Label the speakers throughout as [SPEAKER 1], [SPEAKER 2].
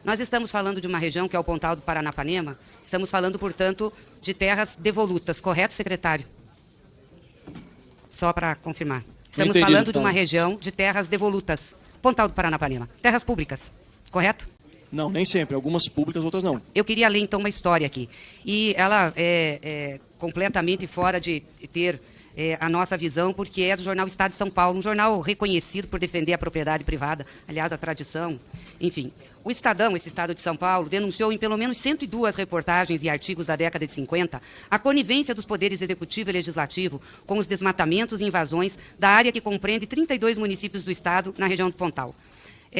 [SPEAKER 1] Nós estamos falando de uma região que é o Pontal do Paranapanema, estamos falando, portanto, de terras devolutas, correto, secretário? Só para confirmar. Estamos falando de uma região de terras devolutas, Pontal do Paranapanema, terras públicas, correto?
[SPEAKER 2] Não, nem sempre. Algumas públicas, outras não.
[SPEAKER 1] Eu queria ler, então, uma história aqui. E ela é completamente fora de ter a nossa visão, porque é do jornal Estado de São Paulo, um jornal reconhecido por defender a propriedade privada, aliás, a tradição, enfim. O Estadão, esse Estado de São Paulo, denunciou em pelo menos 102 reportagens e artigos da década de 50 a conivência dos poderes executivo e legislativo com os desmatamentos e invasões da área que compreende 32 municípios do Estado na região do Pontal.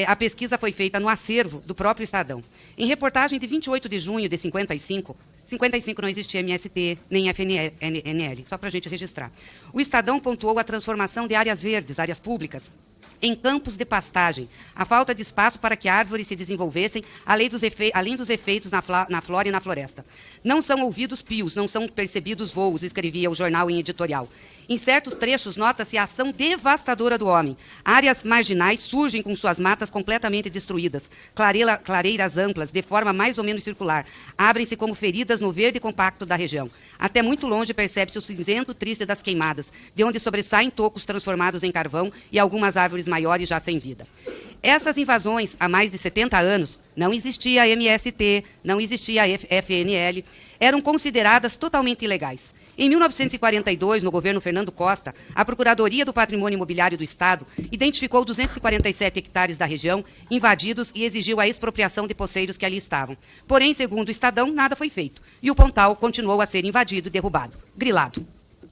[SPEAKER 1] A pesquisa foi feita no acervo do próprio Estadão. Em reportagem de 28 de junho de 55 não existia MST, nem FNL, só para a gente registrar. O Estadão pontuou a transformação de áreas verdes, áreas públicas, em campos de pastagem, a falta de espaço para que árvores se desenvolvessem, além dos efeitos na flora e na floresta. Não são ouvidos pios, não são percebidos voos, escrevia o jornal em editorial. Em certos trechos, nota-se a ação devastadora do homem. Áreas marginais surgem com suas matas completamente destruídas. Clareiras amplas, de forma mais ou menos circular, abrem-se como feridas no verde compacto da região. Até muito longe percebe-se o cinzento triste das queimadas, de onde sobressaem tocos transformados em carvão e algumas árvores maiores já sem vida. Essas invasões, há mais de 70 anos, não existia MST, não existia FNL, eram consideradas totalmente ilegais. Em 1942, no governo Fernando Costa, a Procuradoria do Patrimônio Imobiliário do Estado identificou 247 hectares da região invadidos e exigiu a expropriação de poceiros que ali estavam. Porém, segundo o Estadão, nada foi feito. E o Pontal continuou a ser invadido e derrubado, grilado.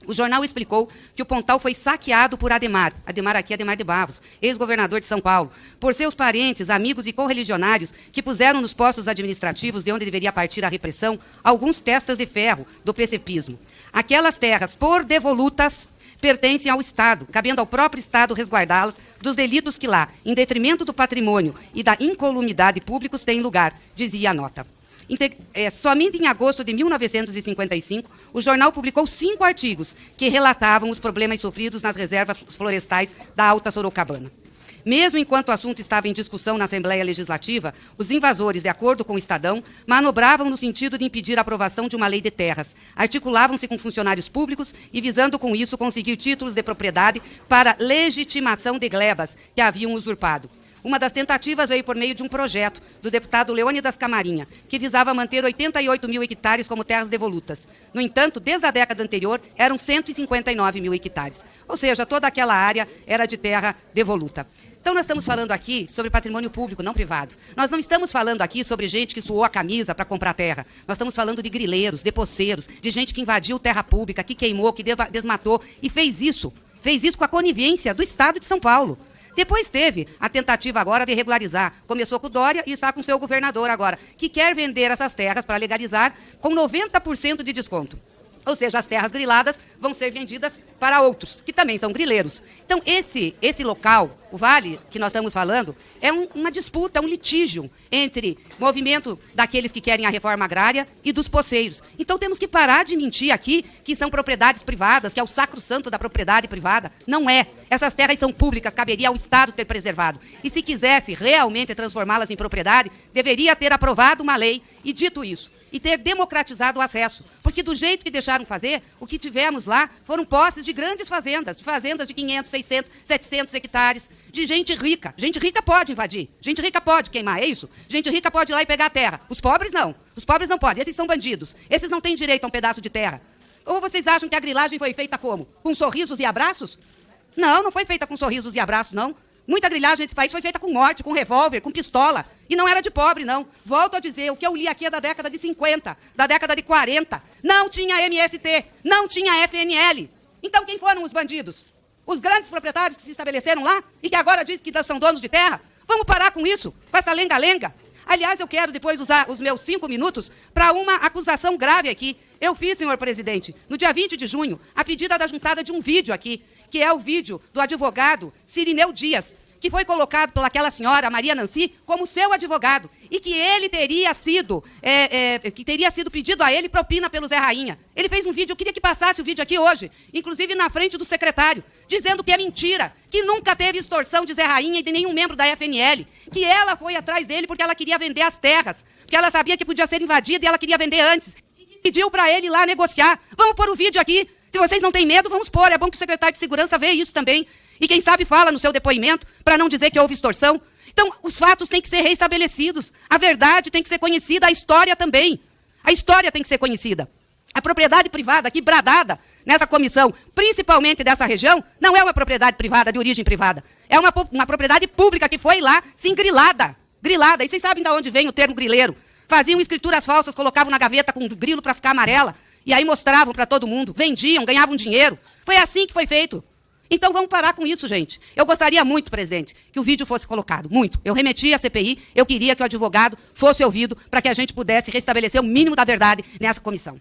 [SPEAKER 1] O jornal explicou que o Pontal foi saqueado por Adhemar aqui, Adhemar de Barros, ex-governador de São Paulo, por seus parentes, amigos e correligionários que puseram nos postos administrativos de onde deveria partir a repressão alguns testas de ferro do PCPismo. Aquelas terras, por devolutas, pertencem ao Estado, cabendo ao próprio Estado resguardá-las dos delitos que lá, em detrimento do patrimônio e da incolumidade públicos, têm lugar, dizia a nota. Somente em agosto de 1955, o jornal publicou 5 artigos que relatavam os problemas sofridos nas reservas florestais da Alta Sorocabana. Mesmo enquanto o assunto estava em discussão na Assembleia Legislativa, os invasores, de acordo com o Estadão, manobravam no sentido de impedir a aprovação de uma lei de terras, articulavam-se com funcionários públicos e, visando com isso, conseguir títulos de propriedade para legitimação de glebas que haviam usurpado. Uma das tentativas veio por meio de um projeto do deputado Leônidas Camarinha, que visava manter 88 mil hectares como terras devolutas. No entanto, desde a década anterior, eram 159 mil hectares. Ou seja, toda aquela área era de terra devoluta. Então, nós estamos falando aqui sobre patrimônio público, não privado. Nós não estamos falando aqui sobre gente que suou a camisa para comprar terra. Nós estamos falando de grileiros, de poceiros, de gente que invadiu terra pública, que queimou, que desmatou e fez isso com a conivência do Estado de São Paulo. Depois teve a tentativa agora de regularizar. Começou com o Dória e está com o seu governador agora, que quer vender essas terras para legalizar com 90% de desconto. Ou seja, as terras griladas vão ser vendidas para outros, que também são grileiros. Então, esse local, o vale que nós estamos falando, é uma disputa, um litígio entre o movimento daqueles que querem a reforma agrária e dos poceiros. Então, temos que parar de mentir aqui que são propriedades privadas, que é o sacrossanto da propriedade privada. Não é. Essas terras são públicas, caberia ao Estado ter preservado. E se quisesse realmente transformá-las em propriedade, deveria ter aprovado uma lei e dito isso. E ter democratizado o acesso. Porque do jeito que deixaram fazer, o que tivemos lá foram posses de grandes fazendas de 500, 600, 700 hectares, de gente rica. Gente rica pode invadir, gente rica pode queimar, é isso? Gente rica pode ir lá e pegar a terra. Os pobres não podem, esses são bandidos. Esses não têm direito a um pedaço de terra. Ou vocês acham que a grilagem foi feita como? Com sorrisos e abraços? Não foi feita com sorrisos e abraços, não. Muita grilhagem nesse país foi feita com morte, com revólver, com pistola. E não era de pobre, não. Volto a dizer, o que eu li aqui é da década de 50, da década de 40. Não tinha MST, não tinha FNL. Então quem foram os bandidos? Os grandes proprietários que se estabeleceram lá e que agora dizem que são donos de terra? Vamos parar com isso, com essa lenga-lenga. Aliás, eu quero depois usar os meus 5 minutos para uma acusação grave aqui. Eu fiz, senhor presidente, no dia 20 de junho, a pedida da juntada de um vídeo aqui, que é o vídeo do advogado Cirineu Dias, que foi colocado pelaquela senhora, Maria Nancy, como seu advogado, e que ele teria sido, pedido a ele propina pelo Zé Rainha. Ele fez um vídeo, eu queria que passasse o vídeo aqui hoje, inclusive na frente do secretário, dizendo que é mentira, que nunca teve extorsão de Zé Rainha e de nenhum membro da FNL, que ela foi atrás dele porque ela queria vender as terras, porque ela sabia que podia ser invadida e ela queria vender antes, e pediu para ele ir lá negociar. Vamos pôr o vídeo aqui. Se vocês não têm medo, vamos pôr. É bom que o secretário de Segurança veja isso também. E quem sabe fala no seu depoimento, para não dizer que houve extorsão. Então, os fatos têm que ser reestabelecidos. A verdade tem que ser conhecida, a história também. A história tem que ser conhecida. A propriedade privada aqui bradada nessa comissão, principalmente dessa região, não é uma propriedade privada, de origem privada. É uma propriedade pública que foi lá, sim, grilada. Grilada. E vocês sabem de onde vem o termo grileiro. Faziam escrituras falsas, colocavam na gaveta com grilo para ficar amarela. E aí mostravam para todo mundo. Vendiam, ganhavam dinheiro. Foi assim que foi feito. Então vamos parar com isso, gente. Eu gostaria muito, presidente, que o vídeo fosse colocado. Muito. Eu remeti à CPI, eu queria que o advogado fosse ouvido para que a gente pudesse restabelecer o mínimo da verdade nessa comissão.